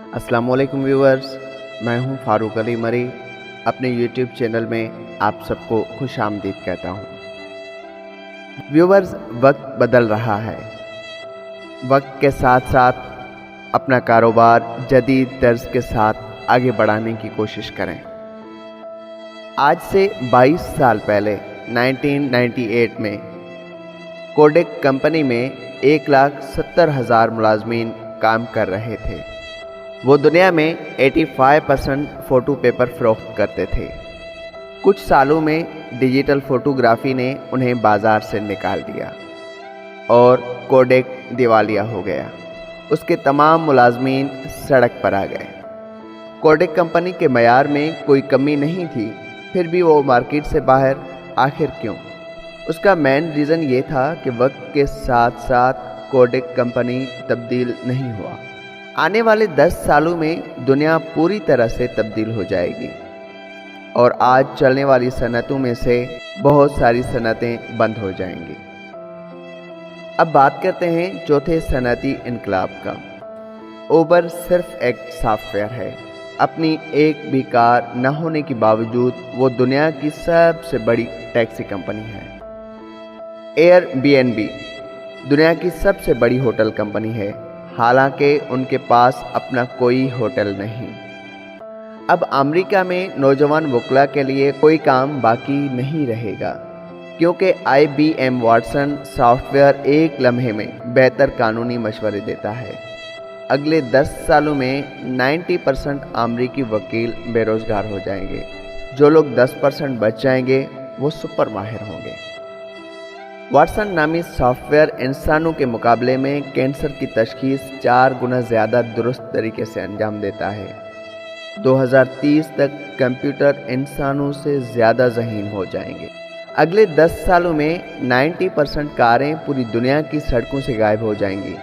अस्सलाम वालेकुम व्यूअर्स, मैं हूं फारूक अली मरी। अपने यूट्यूब चैनल में आप सबको खुश आमदीद कहता हूं। व्यूअर्स, वक्त बदल रहा है। वक्त के साथ साथ अपना कारोबार जदीद तर्ज के साथ आगे बढ़ाने की कोशिश करें। आज से 22 साल पहले 1998 में कोडेक कंपनी में 1,70,000 मुलाजमीन काम कर रहे थे। वो दुनिया में 85% फ़ोटो पेपर फ़रोख्त करते थे। कुछ सालों में डिजिटल फ़ोटोग्राफ़ी ने उन्हें बाज़ार से निकाल दिया और कोडेक दिवालिया हो गया। उसके तमाम मुलाजमीन सड़क पर आ गए। कोडेक कंपनी के मयार में कोई कमी नहीं थी, फिर भी वो मार्केट से बाहर आखिर क्यों? उसका मेन रीज़न ये था कि वक्त के साथ साथ कोडेक कंपनी तब्दील नहीं हुआ। आने वाले 10 सालों में दुनिया पूरी तरह से तब्दील हो जाएगी और आज चलने वाली सनतों में से बहुत सारी सनतें बंद हो जाएंगी। अब बात करते हैं चौथे सनती इनकलाब का। उबर सिर्फ एक सॉफ्टवेयर है। अपनी एक भी कार न होने के बावजूद वो दुनिया की सबसे बड़ी टैक्सी कंपनी है। एयरबीएनबी दुनिया की सबसे बड़ी होटल कंपनी है, हालांकि उनके पास अपना कोई होटल नहीं। अब अमेरिका में नौजवान वकला के लिए कोई काम बाकी नहीं रहेगा, क्योंकि IBM वाटसन सॉफ्टवेयर एक लम्हे में बेहतर कानूनी मशवरे देता है। अगले 10 सालों में 90% अमेरिकी वकील बेरोजगार हो जाएंगे। जो लोग 10% बच जाएंगे वो सुपर माहिर होंगे। वाटसन नामी सॉफ्टवेयर इंसानों के मुकाबले में कैंसर की तशखीस 4 गुना ज़्यादा दुरुस्त तरीके से अंजाम देता है। 2030 तक कंप्यूटर इंसानों से ज़्यादा ज़हीन हो जाएंगे। अगले 10 सालों में 90% कारें पूरी दुनिया की सड़कों से गायब हो जाएंगी।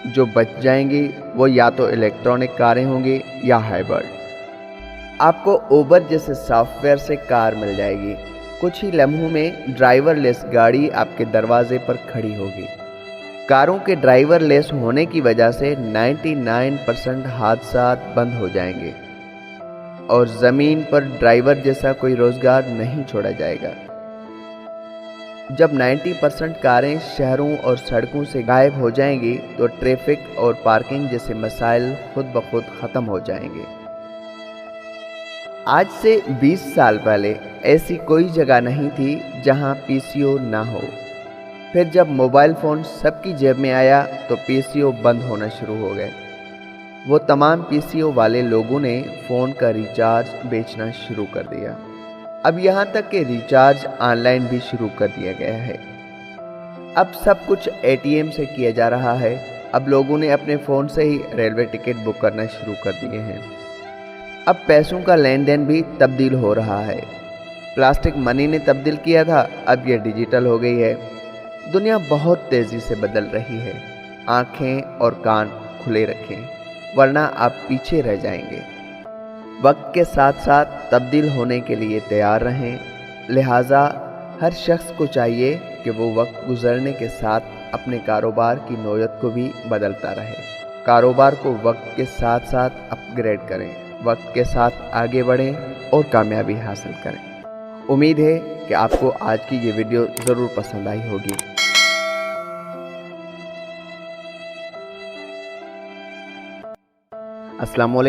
जो बच जाएंगी वो या तो इलेक्ट्रॉनिक कारें होंगी या हाइब्रिड। आपको उबर जैसे सॉफ्टवेयर से कार मिल जाएगी। कुछ ही लम्हों में ड्राइवरलेस गाड़ी आपके दरवाजे पर खड़ी होगी। कारों के ड्राइवरलेस होने की वजह से 99% हादसा बंद हो जाएंगे और ज़मीन पर ड्राइवर जैसा कोई रोज़गार नहीं छोड़ा जाएगा। जब 90% कारें शहरों और सड़कों से गायब हो जाएंगी तो ट्रैफिक और पार्किंग जैसे मसाइल खुद ब खुद ख़त्म हो जाएंगे। आज से 20 साल पहले ऐसी कोई जगह नहीं थी जहां PCO ना हो। फिर जब मोबाइल फ़ोन सबकी जेब में आया तो PCO बंद होना शुरू हो गए। वो तमाम PCO वाले लोगों ने फ़ोन का रिचार्ज बेचना शुरू कर दिया। अब यहाँ तक कि रिचार्ज ऑनलाइन भी शुरू कर दिया गया है। अब सब कुछ ATM से किया जा रहा है। अब लोगों ने अपने फ़ोन से ही रेलवे टिकट बुक करना शुरू कर दिए हैं। अब पैसों का लेन देन भी तब्दील हो रहा है। प्लास्टिक मनी ने तब्दील किया था, अब यह डिजिटल हो गई है। दुनिया बहुत तेज़ी से बदल रही है। आंखें और कान खुले रखें, वरना आप पीछे रह जाएंगे। वक्त के साथ साथ तब्दील होने के लिए तैयार रहें। लिहाजा हर शख्स को चाहिए कि वो वक्त गुजरने के साथ अपने कारोबार की नौयत को भी बदलता रहे। कारोबार को वक्त के साथ साथ अपग्रेड करें, वक्त के साथ आगे बढ़ें और कामयाबी हासिल करें। उम्मीद है कि आपको आज की ये वीडियो ज़रूर पसंद आई होगी। अस्सलाम वालेकुम।